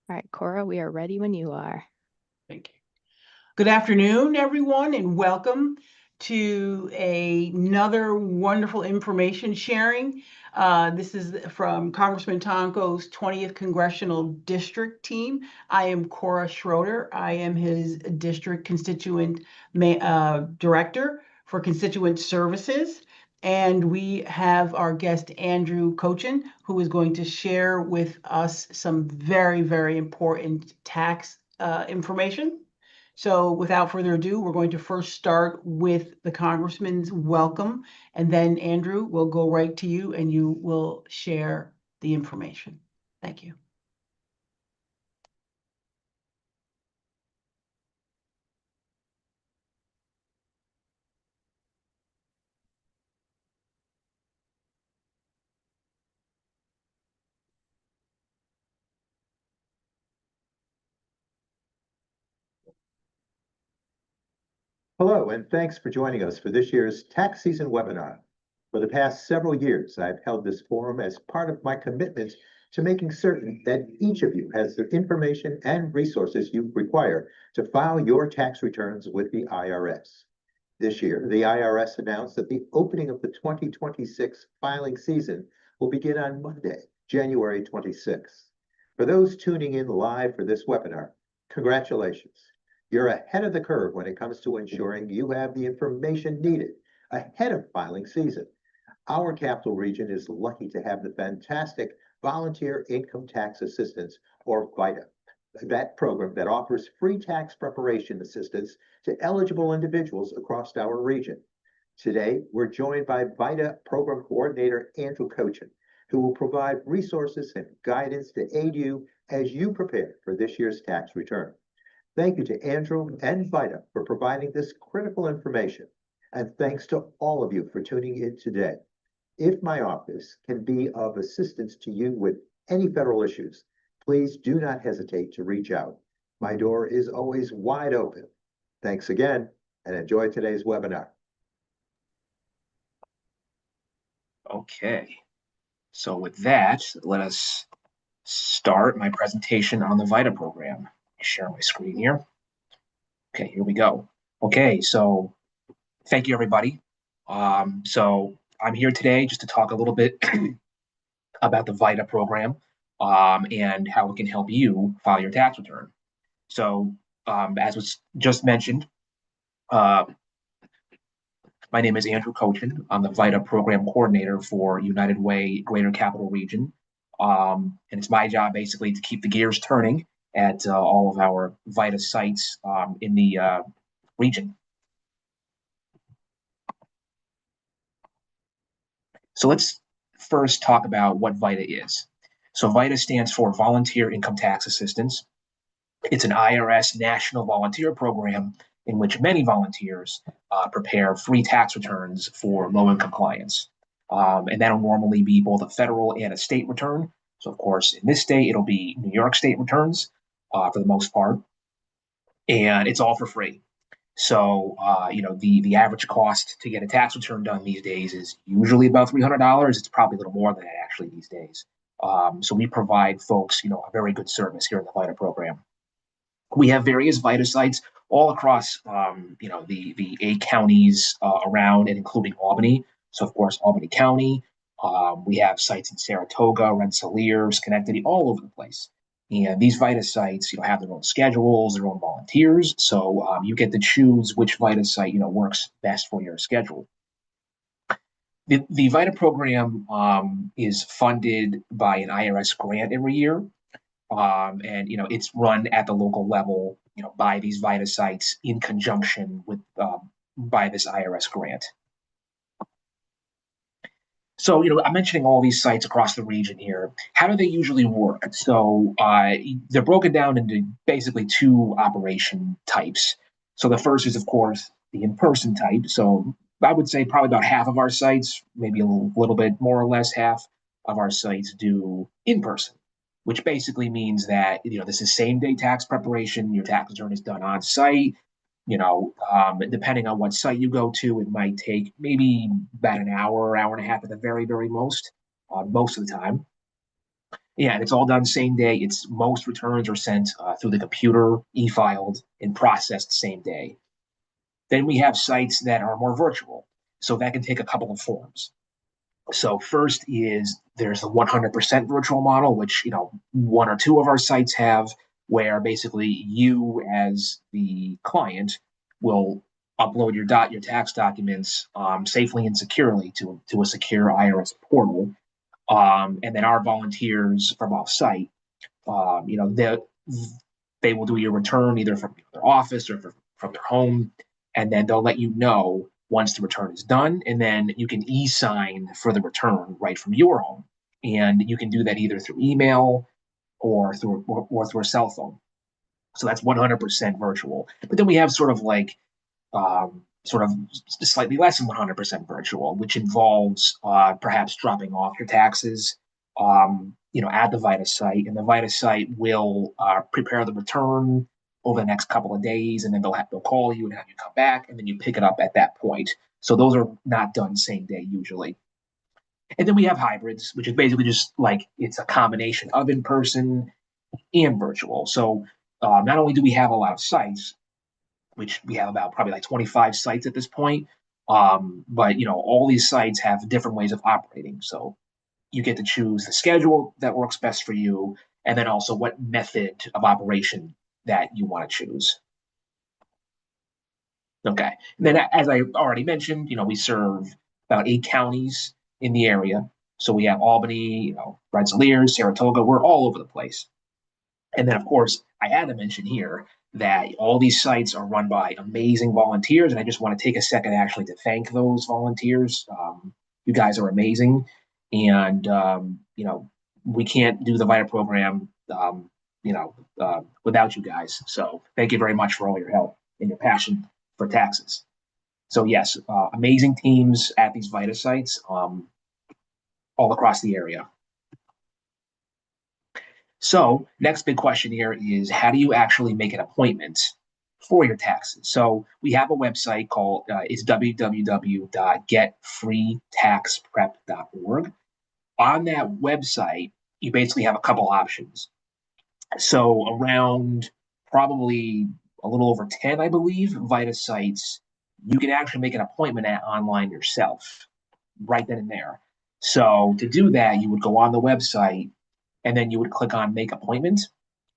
All right, Cora, we are ready when you are. Thank you. Good afternoon, everyone, and welcome to another wonderful information sharing. This is from Congressman Tonko's 20th Congressional District team. I am Cora Schroeder. I am his district constituent director for constituent services. And we have our guest, Andrew Cochin, who is going to share with us some very, very important tax information. So without further ado, we're going to first start with the Congressman's welcome, and then Andrew will go right to you and you will share the information. Thank you. Hello, and thanks for joining us for this year's tax season webinar. For the past several years, I've held this forum as part of my commitment to making certain that each of you has the information and resources you require to file your tax returns with the IRS. This year, the IRS announced that the opening of the 2026 filing season will begin on Monday, January 26th. For those tuning in live for this webinar, congratulations. You're ahead of the curve when it comes to ensuring you have the information needed ahead of filing season. Our capital region is lucky to have the fantastic Volunteer Income Tax Assistance, or VITA, that program that offers free tax preparation assistance to eligible individuals across our region. Today, we're joined by VITA Program Coordinator Andrew Cochin, who will provide resources and guidance to aid you as you prepare for this year's tax return. Thank you to Andrew and VITA for providing this critical information, and thanks to all of you for tuning in today. If my office can be of assistance to you with any federal issues, please do not hesitate to reach out. My door is always wide open. Thanks again, and enjoy today's webinar. Okay, so with that, let us start my presentation on the VITA program. Share my screen here. Okay, here we go. Okay, so thank you, everybody. So I'm here today just to talk a little bit about the VITA program and how it can help you file your tax return. So as was just mentioned, my name is Andrew Cochin. I'm the VITA program coordinator for United Way Greater Capital Region. And it's my job basically to keep the gears turning at all of our VITA sites in the region. So let's first talk about what VITA is. So VITA stands for Volunteer Income Tax Assistance. It's an IRS national volunteer program in which many volunteers prepare free tax returns for low-income clients. And that'll normally be both a federal and a state return. So, of course, in this state, it'll be New York State returns for the most part. And it's all for free. So, the average cost to get a tax return done these days is usually about $300. It's probably a little more than that actually these days. So we provide folks, a very good service here in the VITA program. We have various VITA sites all across, the 8 counties around and including Albany. So, of course, Albany County. We have sites in Saratoga, Rensselaer, Schenectady, all over the place. And these VITA sites, have their own schedules, their own volunteers. So you get to choose which VITA site, works best for your schedule. The VITA program is funded by an IRS grant every year. And it's run at the local level, by these VITA sites in conjunction with by this IRS grant. So, I'm mentioning all these sites across the region here. How do they usually work? So they're broken down into basically 2 operation types. So the first is, of course, the in-person type. So I would say probably about half of our sites, maybe a little bit more or less half of our sites do in-person, which basically means that, this is same-day tax preparation. Your tax return is done on site. Depending on what site you go to, it might take maybe about an hour and a half at the very, very most of the time. Yeah, and it's all done same day. It's most returns are sent through the computer, e-filed, and processed same day. Then we have sites that are more virtual. So that can take a couple of forms. So first is there's a 100% virtual model, which one or two of our sites have, where basically you as the client will upload your tax documents safely and securely to a secure IRS portal, and then our volunteers from off site, they will do your return either from their office or from their home, and then they'll let you know once the return is done, and then you can e-sign for the return right from your home, and you can do that either through email or through a cell phone. So that's 100% virtual. But then we have sort of slightly less than 100% virtual, which involves perhaps dropping off your taxes, at the VITA site, and the VITA site will prepare the return over the next couple of days, and then they'll call you and have you come back, and then you pick it up at that point. So those are not done same day usually. And then we have hybrids, which is basically just like it's a combination of in person and virtual. So not only do we have a lot of sites, which we have about probably like 25 sites at this point. But all these sites have different ways of operating. So you get to choose the schedule that works best for you, and then also what method of operation that you want to choose. Okay. And then, as I already mentioned, we serve about 8 counties in the area. So we have Albany, Rensselaer, Saratoga. We're all over the place. And then, of course, I had to mention here that all these sites are run by amazing volunteers, and I just want to take a second actually to thank those volunteers. You guys are amazing, and we can't do the VITA program, without you guys. So thank you very much for all your help and your passion for taxes. So yes, amazing teams at these VITA sites all across the area. So next big question here is, how do you actually make an appointment for your taxes? So we have a website called, it's www.getfreetaxprep.org. On that website, you basically have a couple options. So around probably a little over 10, I believe, VITA sites, you can actually make an appointment online yourself right then and there. So to do that, you would go on the website, and then you would click on make appointment,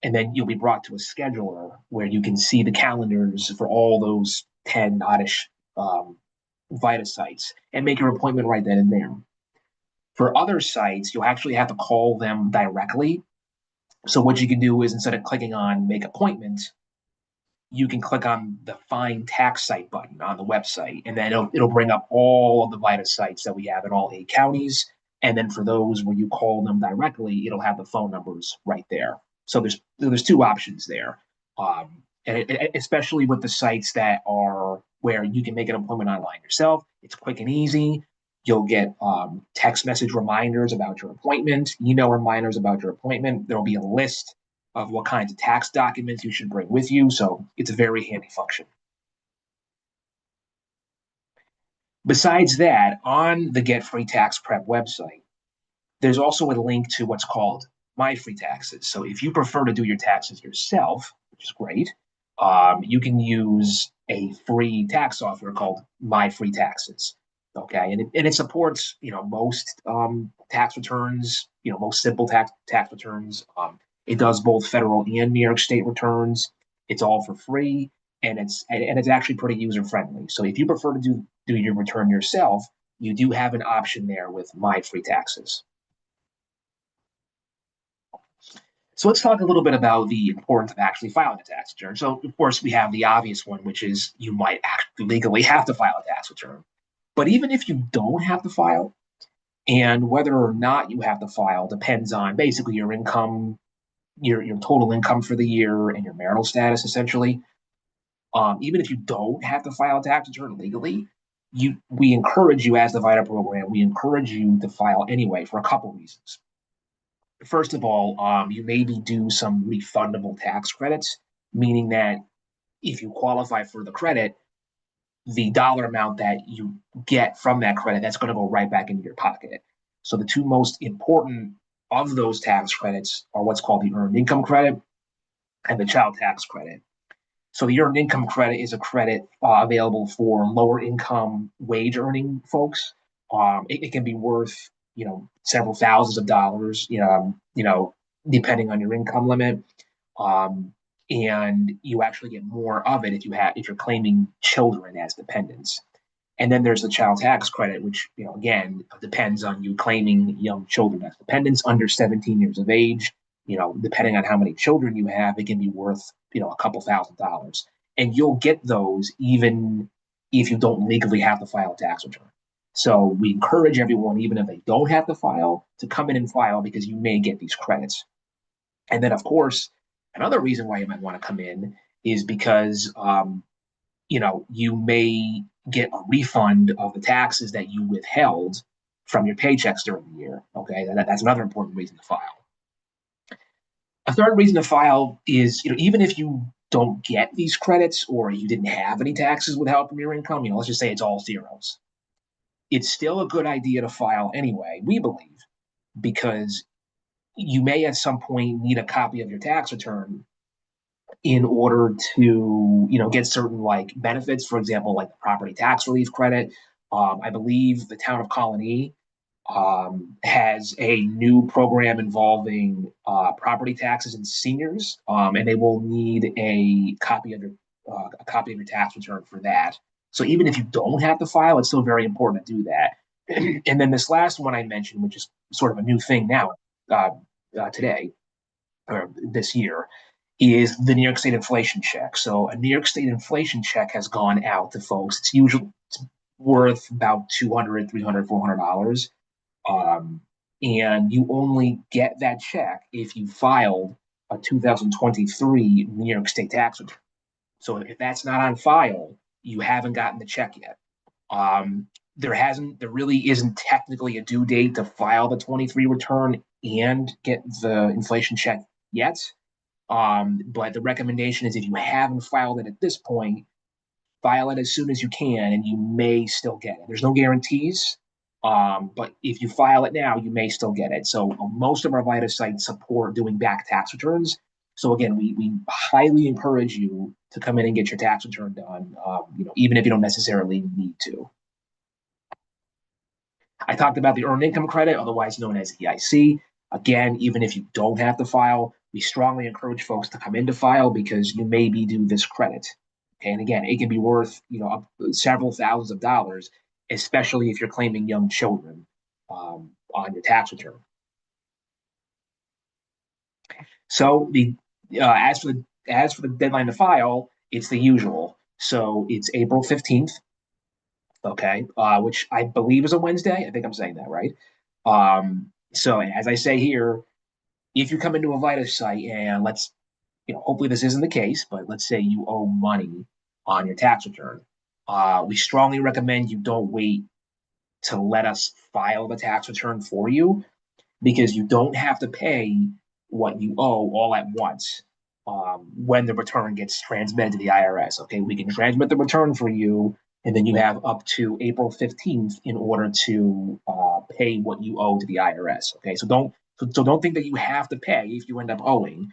and then you'll be brought to a scheduler where you can see the calendars for all those 10 oddish VITA sites and make your appointment right then and there. For other sites, you'll actually have to call them directly. So what you can do is, instead of clicking on make appointment, you can click on the find tax site button on the website, and then it'll bring up all of the VITA sites that we have in all 8 counties. And then for those where you call them directly, it'll have the phone numbers right there. So there's two options there. And especially with the sites that are where you can make an appointment online yourself, it's quick and easy. You'll get text message reminders about your appointment, email reminders about your appointment. There'll be a list of what kinds of tax documents you should bring with you. So it's a very handy function. Besides that, on the Get Free Tax Prep website, there's also a link to what's called My Free Taxes. So if you prefer to do your taxes yourself, which is great, you can use a free tax software called My Free Taxes. Okay, and it supports most tax returns, most simple tax returns. It does both federal and New York State returns. It's all for free, and it's actually pretty user friendly. So if you prefer to do your return yourself, you do have an option there with My Free Taxes. So let's talk a little bit about the importance of actually filing a tax return. So of course we have the obvious one, which is you might actually legally have to file a tax return. But even if you don't have to file, and whether or not you have to file depends on basically your income, your total income for the year, and your marital status, essentially. Even if you don't have to file a tax return legally, we encourage you, as the VITA program, we encourage you to file anyway for a couple reasons. First of all, you may be due some refundable tax credits, meaning that if you qualify for the credit, the dollar amount that you get from that credit, that's going to go right back into your pocket. So the two most important of those tax credits are what's called the earned income credit and the child tax credit. So the earned income credit is a credit available for lower income wage earning folks. It can be worth, several thousands of dollars, depending on your income limit. And you actually get more of it if you're claiming children as dependents. And then there's the child tax credit, which, again, depends on you claiming young children as dependents under 17 years of age. Depending on how many children you have, it can be worth, a couple $1,000s. And you'll get those even if you don't legally have to file a tax return. So we encourage everyone, even if they don't have to file, to come in and file because you may get these credits. And then, of course, another reason why you might want to come in is because, you may get a refund of the taxes that you withheld from your paychecks during the year. Okay, that's another important reason to file. A third reason to file is, even if you don't get these credits or you didn't have any taxes withheld from your income, let's just say it's all zeros. It's still a good idea to file anyway, we believe, because you may at some point need a copy of your tax return in order to, get certain like benefits, for example, like the property tax relief credit. I believe the town of Colony has a new program involving property taxes and seniors, and they will need a copy of your tax return for that. So even if you don't have to file, it's still very important to do that. And then this last one I mentioned, which is sort of a new thing now, today or this year, is the New York State inflation check. So a New York State inflation check has gone out to folks. It's usually worth about $200, $300, $400. And you only get that check if you filed a 2023 New York State tax return. So if that's not on file, you haven't gotten the check yet. There really isn't technically a due date to file the 23 return and get the inflation check yet. But the recommendation is if you haven't filed it at this point, file it as soon as you can, and you may still get it. There's no guarantees, but if you file it now, you may still get it. So most of our VITA sites support doing back tax returns. So again, we highly encourage you to come in and get your tax return done, even if you don't necessarily need to. I talked about the earned income credit, otherwise known as EIC. Again, even if you don't have to file, we strongly encourage folks to come in to file because you may be due this credit. Okay, and again, it can be worth several thousands of dollars, especially if you're claiming young children on your tax return. So as for the deadline to file, it's the usual. So it's April 15th. Okay, which I believe is a Wednesday. I think I'm saying that right. So as I say here, if you come into a VITA site and hopefully this isn't the case, but let's say you owe money on your tax return, we strongly recommend you don't wait to let us file the tax return for you, because you don't have to pay what you owe all at once when the return gets transmitted to the IRS. Okay, we can transmit the return for you, and then you have up to April 15th in order to pay what you owe to the IRS. Okay, so don't think that you have to pay if you end up owing.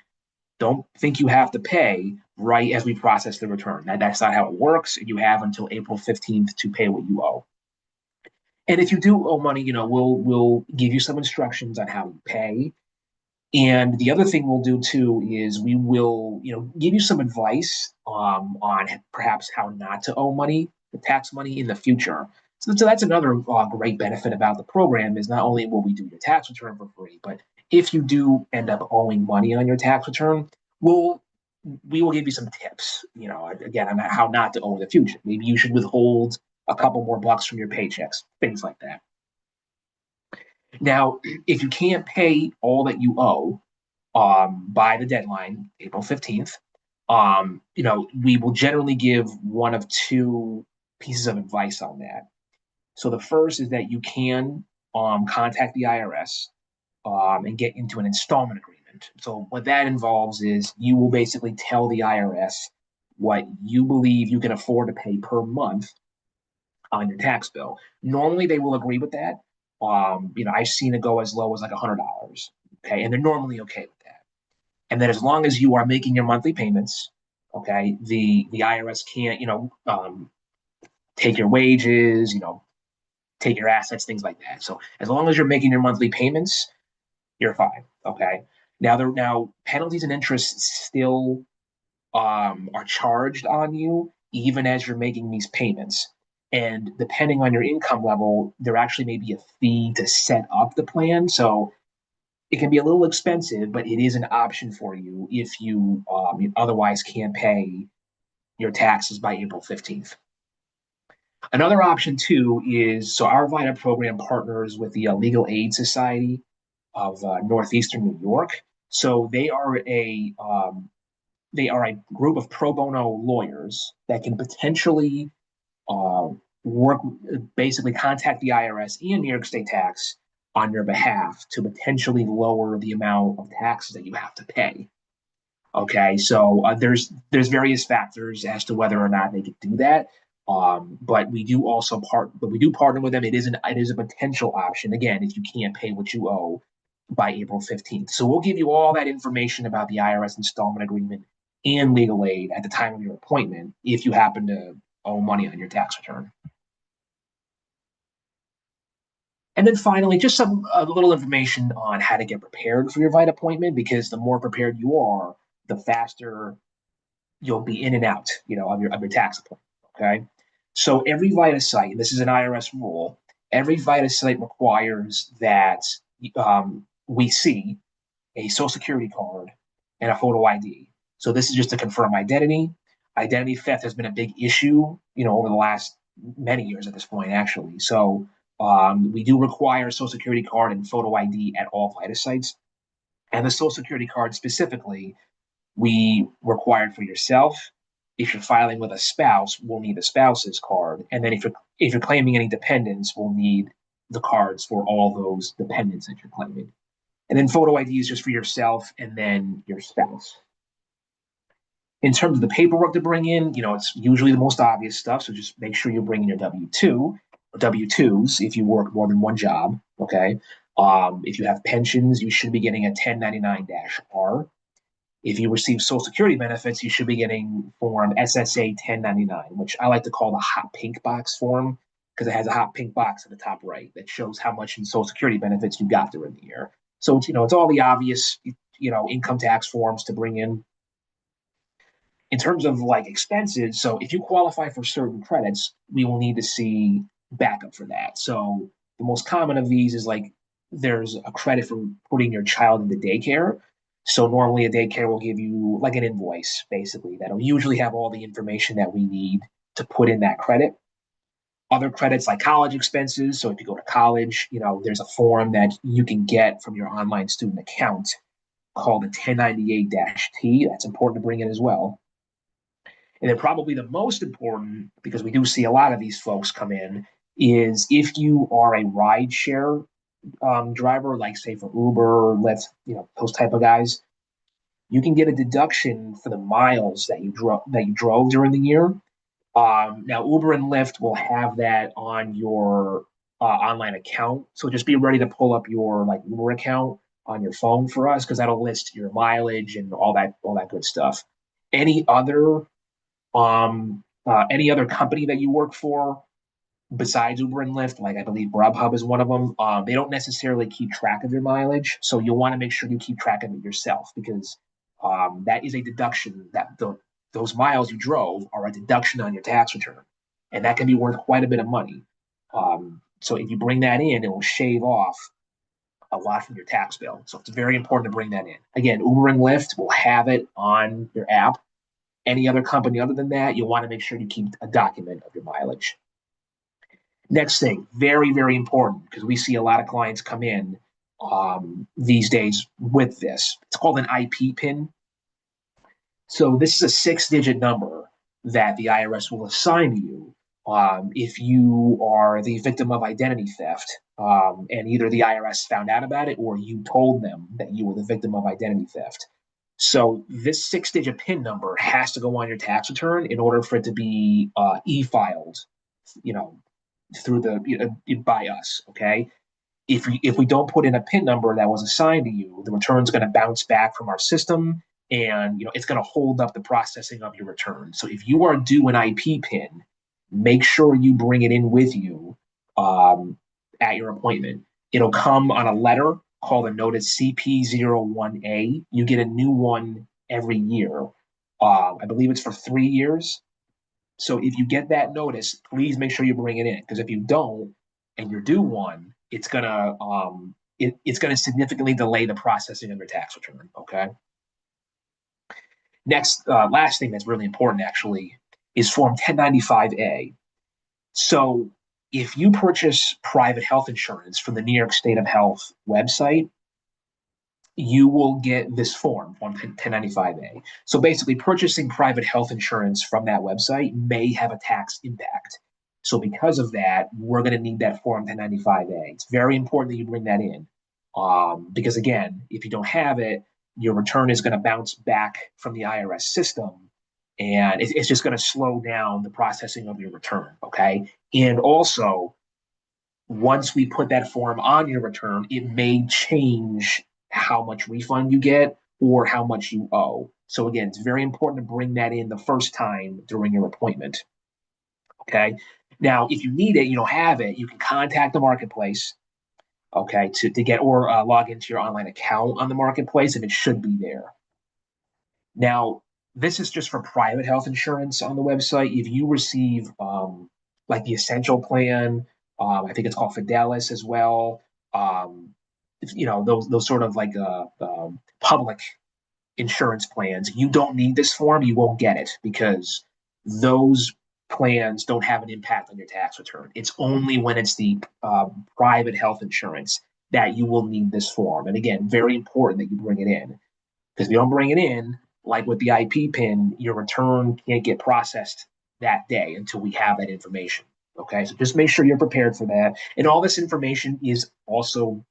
Don't think you have to pay right as we process the return. That's not how it works. You have until April 15th to pay what you owe. And if you do owe money, we'll give you some instructions on how to pay. And the other thing we'll do too is we will, give you some advice on perhaps how not to owe money, the tax money in the future. So that's another great benefit about the program is not only will we do your tax return for free, but if you do end up owing money on your tax return, we will give you some tips, again, on how not to owe in the future. Maybe you should withhold a couple more bucks from your paychecks, things like that. Now, if you can't pay all that you owe by the deadline, April 15th, we will generally give one of two pieces of advice on that. So the first is that you can contact the IRS and get into an installment agreement. So what that involves is you will basically tell the IRS what you believe you can afford to pay per month on your tax bill. Normally, they will agree with that. I've seen it go as low as like $100. okay? And they're normally okay with that. And then as long as you are making your monthly payments, okay, the IRS can't, take your wages, take your assets, things like that. So as long as you're making your monthly payments, you're fine. Okay. Now penalties and interest still are charged on you even as you're making these payments. And depending on your income level, there actually may be a fee to set up the plan. So it can be a little expensive, but it is an option for you if you otherwise can't pay your taxes by April 15th. Another option too is so our VITA program partners with the Legal Aid Society of Northeastern New York. So they are a group of pro bono lawyers that can potentially uh, work, basically contact the IRS and New York State Tax on your behalf to potentially lower the amount of taxes that you have to pay. Okay, so there's various factors as to whether or not they could do that. But we do partner with them. It is a potential option again if you can't pay what you owe by April 15th. So we'll give you all that information about the IRS installment agreement and legal aid at the time of your appointment if you happen to owe money on your tax return. And then finally, just a little information on how to get prepared for your VITA appointment, because the more prepared you are, the faster you'll be in and out, of your tax appointment. Okay. So every VITA site, and this is an IRS rule, every VITA site requires that we see a social security card and a photo ID. So this is just to confirm identity. Identity theft has been a big issue, over the last many years at this point, actually. So we do require a social security card and photo ID at all VITA sites. And the social security card specifically, we required for yourself. If you're filing with a spouse, we'll need the spouse's card. And then if you're claiming any dependents, we'll need the cards for all those dependents that you're claiming. And then photo ID is just for yourself and then your spouse. In terms of the paperwork to bring in, it's usually the most obvious stuff. So just make sure you bring in your W-2 or W-2s if you work more than one job. Okay. If you have pensions, you should be getting a 1099-R. If you receive Social Security benefits, you should be getting form SSA 1099, which I like to call the hot pink box form because it has a hot pink box at the top right that shows how much in Social Security benefits you got during the year. So it's all the obvious income tax forms to bring in. In terms of like expenses, so if you qualify for certain credits, we will need to see backup for that. So the most common of these is like there's a credit for putting your child into daycare. So normally a daycare will give you like an invoice, basically, that'll usually have all the information that we need to put in that credit. Other credits like college expenses. So if you go to college, there's a form that you can get from your online student account called a 1098-T. That's important to bring in as well. And then probably the most important, because we do see a lot of these folks come in, is if you are a rideshare driver, like say for Uber or Lyft, those type of guys, you can get a deduction for the miles that you drove during the year. Now Uber and Lyft will have that on your online account, so just be ready to pull up your like Uber account on your phone for us because that'll list your mileage and all that good stuff. Any other company that you work for besides Uber and Lyft, like I believe Grubhub is one of them, they don't necessarily keep track of your mileage. So you'll want to make sure you keep track of it yourself because that is a deduction that those miles you drove are a deduction on your tax return. And that can be worth quite a bit of money. So if you bring that in, it will shave off a lot from your tax bill. So it's very important to bring that in. Again, Uber and Lyft will have it on your app. Any other company other than that, you'll want to make sure you keep a document of your mileage. Next thing, very, very important, because we see a lot of clients come in these days with this. It's called an IP PIN. So this is a 6-digit number that the IRS will assign to you if you are the victim of identity theft and either the IRS found out about it or you told them that you were the victim of identity theft. So this 6-digit PIN number has to go on your tax return in order for it to be e-filed, through by us. Okay. if we don't put in a PIN number that was assigned to you, the return's going to bounce back from our system, and it's going to hold up the processing of your return. So if you are due an IP PIN, make sure you bring it in with you at your appointment. It'll come on a letter called a notice CP01A. You get a new one every year. I believe it's for 3 years. So if you get that notice, please make sure you bring it in, because if you don't and you're due one, it's gonna significantly delay the processing of your tax return. Okay. Next, last thing that's really important actually is Form 1095A. So if you purchase private health insurance from the New York State of Health website, you will get this form, Form 1095A. So basically, purchasing private health insurance from that website may have a tax impact. So because of that, we're going to need that Form 1095A. It's very important that you bring that in, because again, if you don't have it, your return is going to bounce back from the IRS system, and it's just going to slow down the processing of your return. Okay, and also, once we put that form on your return, it may change how much refund you get or how much you owe. So again, it's very important to bring that in the first time during your appointment. Okay. Now, if you need it, you don't have it, you can contact the marketplace, okay, to get or log into your online account on the marketplace, and it should be there. Now, this is just for private health insurance on the website. If you receive like the Essential Plan, I think it's called Fidelis as well. Those sort of like public insurance plans. You don't need this form. You won't get it because those plans don't have an impact on your tax return. It's only when it's the private health insurance that you will need this form. And again, very important that you bring it in, because if you don't bring it in, like with the IP PIN, your return can't get processed that day until we have that information. Okay, so just make sure you're prepared for that. And all this information is also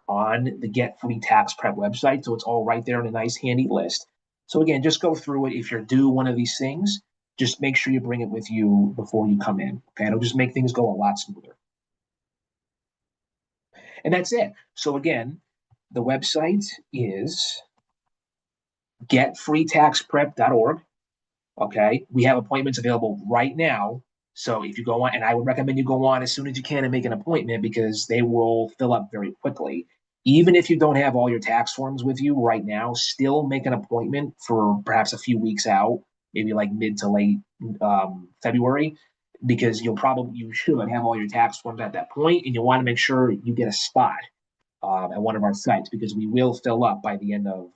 on the Get Free Tax Prep website. So it's all right there in a nice handy list. So again, just go through it. If you're due one of these things, just make sure you bring it with you before you come in. Okay, it'll just make things go a lot smoother. And that's it. So again, the website is getfreetaxprep.org. Okay, we have appointments available right now. So if you go on, and I would recommend you go on as soon as you can and make an appointment, because they will fill up very quickly. Even if you don't have all your tax forms with you right now, still make an appointment for perhaps a few weeks out, maybe like mid to late February, because you should have all your tax forms at that point, and you'll want to make sure you get a spot at one of our sites, because we will fill up by the end of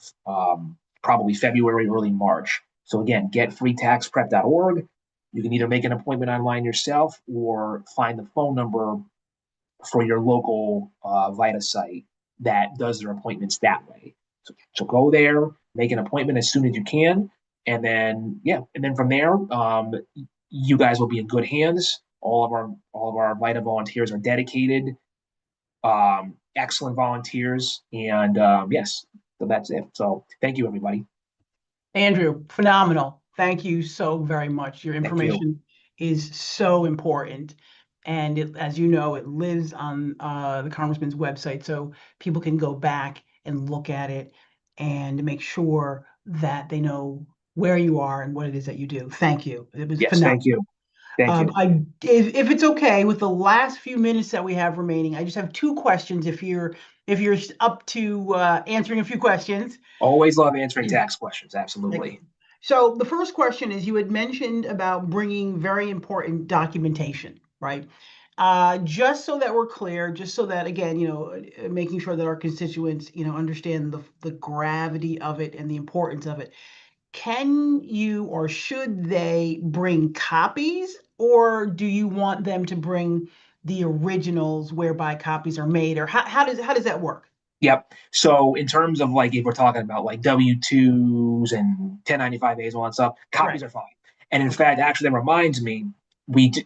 probably February, early March. So again, getfreetaxprep.org. You can either make an appointment online yourself or find the phone number for your local VITA site that does their appointments that way. So go there, make an appointment as soon as you can, and then from there, you guys will be in good hands. All of our VITA volunteers are dedicated, excellent volunteers, and yes, so that's it. So thank you, everybody. Andrew, phenomenal. Thank you so very much. Your information is so important. And as you know, it lives on the Congressman's website, so people can go back and look at it and make sure that they know where you are and what it is that you do. Thank you. It was phenomenal. Thank you. Thank you. If it's okay, with the last few minutes that we have remaining, I just have 2 questions. If you're up to answering a few questions. Always love answering tax questions. Absolutely. So the first question is, you had mentioned about bringing very important documentation, right? Just so that we're clear, just so that, again, making sure that our constituents, understand the gravity of it and the importance of it. Can you, or should they, bring copies, or do you want them to bring the originals whereby copies are made, or how does that work? Yep. So in terms of like, if we're talking about like W-2s and 1095As and all that stuff, copies are fine. And in fact, actually, that reminds me,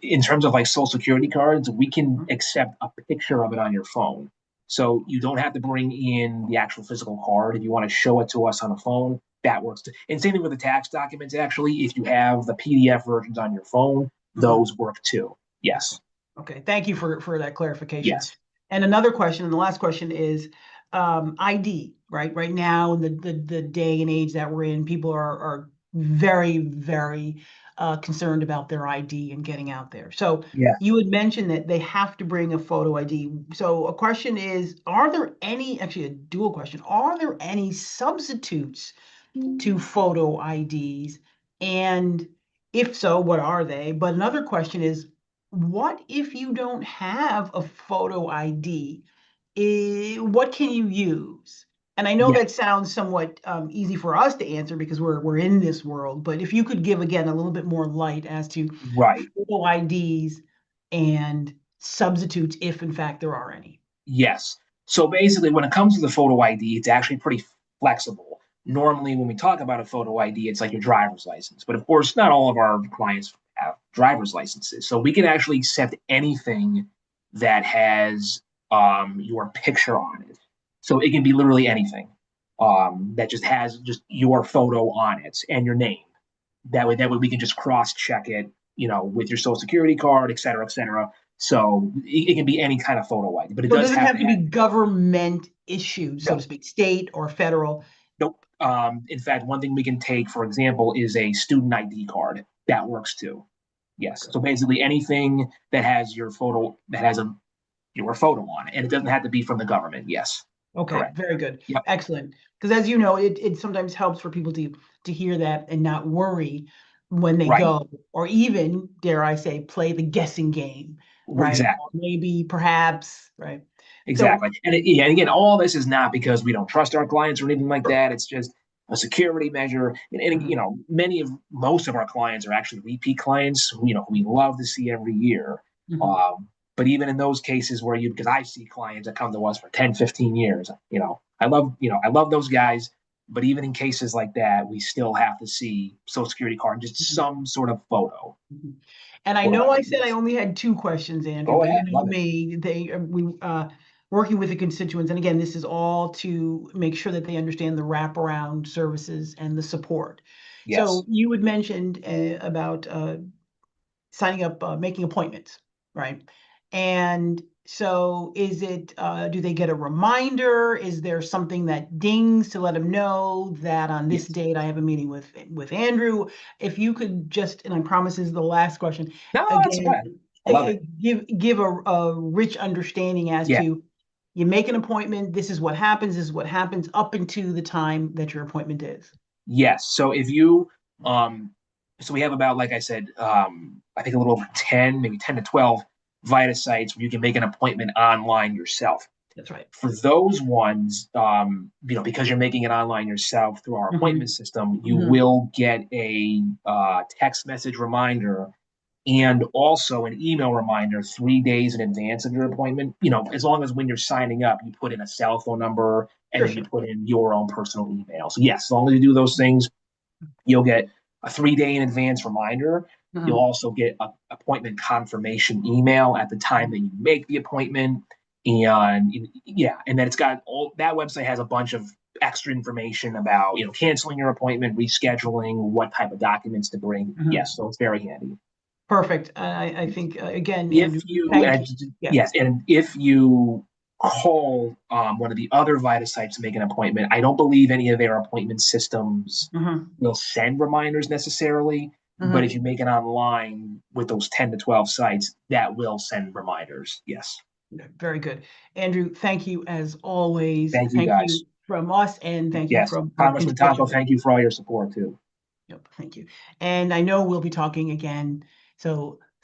in terms of like Social Security cards, we can accept a picture of it on your phone. So you don't have to bring in the actual physical card. If you want to show it to us on a phone, that works too. And same thing with the tax documents, actually. If you have the PDF versions on your phone, those work too. Yes. Okay. Thank you for that clarification. Yes. And another question, and the last question is ID, right? Right now, in the day and age that we're in, people are very, very concerned about their ID and getting out there. So Yeah. you had mentioned that they have to bring a photo ID. So a question is, are there any, actually a dual question, are there any substitutes to photo IDs? And if so, what are they? But another question is, what if you don't have a photo ID? What can you use? And I know Yeah. that sounds somewhat easy for us to answer because we're in this world, but if you could give again a little bit more light as to Right. photo IDs and substitutes, if in fact there are any. Yes. So basically, when it comes to the photo ID, it's actually pretty flexible. Normally, when we talk about a photo ID, it's like your driver's license. But of course, not all of our clients have driver's licenses. So we can actually accept anything that has your picture on it. So it can be literally anything that just has just your photo on it and your name. That way we can just cross check it, with your social security card, et cetera, et cetera. So it can be any kind of photo ID, but it So it does doesn't have have to to be have government issued, so to no, speak, state or federal. nope. In fact, one thing we can take, for example, is a student ID card. That works too. Yes. Okay. So basically anything that has your photo that has your photo on it, and it doesn't have to be from the government. Yes. Okay, Correct. very good. Yep. Excellent. Because as you know, it sometimes helps for people to hear that and not worry when they Right. go, or even, dare I say, play the guessing game, right? Or Exactly. maybe, perhaps, right? So, Exactly. And again, all this is not because we don't trust our clients or anything like that. It's just a security measure. And mhm, most of our clients are actually repeat clients, we love to see every year. mhm. But even in those cases where because I see clients that come to us for 10, 15 years, I love those guys. But even in cases like that, we still have to see social security card, just Mhm. some sort of photo. Mhm. And I For know that. I said I Yes. only had two questions, Andrew, Go but you ahead. know Love it. me, we working with the constituents, and again, this is all to make sure that they understand the wraparound services and the support. So Yes. you had mentioned about signing up, making appointments, right? And so is it, do they get a reminder? Is there something that dings to let them know that on this Yes. date I have a meeting with Andrew? If you could just, and I promise this is the last question, No, that's again, good. I love it. give a rich understanding as Yeah. to you make an appointment, this is what happens, this is what happens up into the time that your appointment is. Yes. So if you so we have about, like I said, I think a little over 10, maybe 10 to 12 VITA sites where you can make an appointment online yourself. That's right. For those ones, because you're making it online yourself through our appointment Mhm, system, you mhm, will get a text message reminder and also an email reminder 3 days in advance of your appointment. As long as when you're signing up, you put in a cell phone number and Sure, then you sure. put in your own personal email. So yes, as long as you do those things, you'll get a 3 day in advance reminder. You'll Mhm, also get an appointment confirmation email at the time that you make the appointment. And yeah, and then it's got all that website has a bunch of extra information about, canceling your appointment, rescheduling, what type of documents to bring. mhm. Yes, so it's very handy. Perfect. I think, again, If Andrew, you thank and you. Yeah. yes, and if you call one of the other VITA sites to make an appointment, I don't believe any of their appointment systems Mhm, will send reminders necessarily. But if mhm. you make it online with those 10 to 12 sites, that will send reminders. Yes. Yeah, very good. Andrew, thank you as always. Thank you Thank guys. you from us, and thank you Yes. from our Congressman Tonko, constituents. thank you for all your support too. Yep, thank you. And I know we'll be talking again. So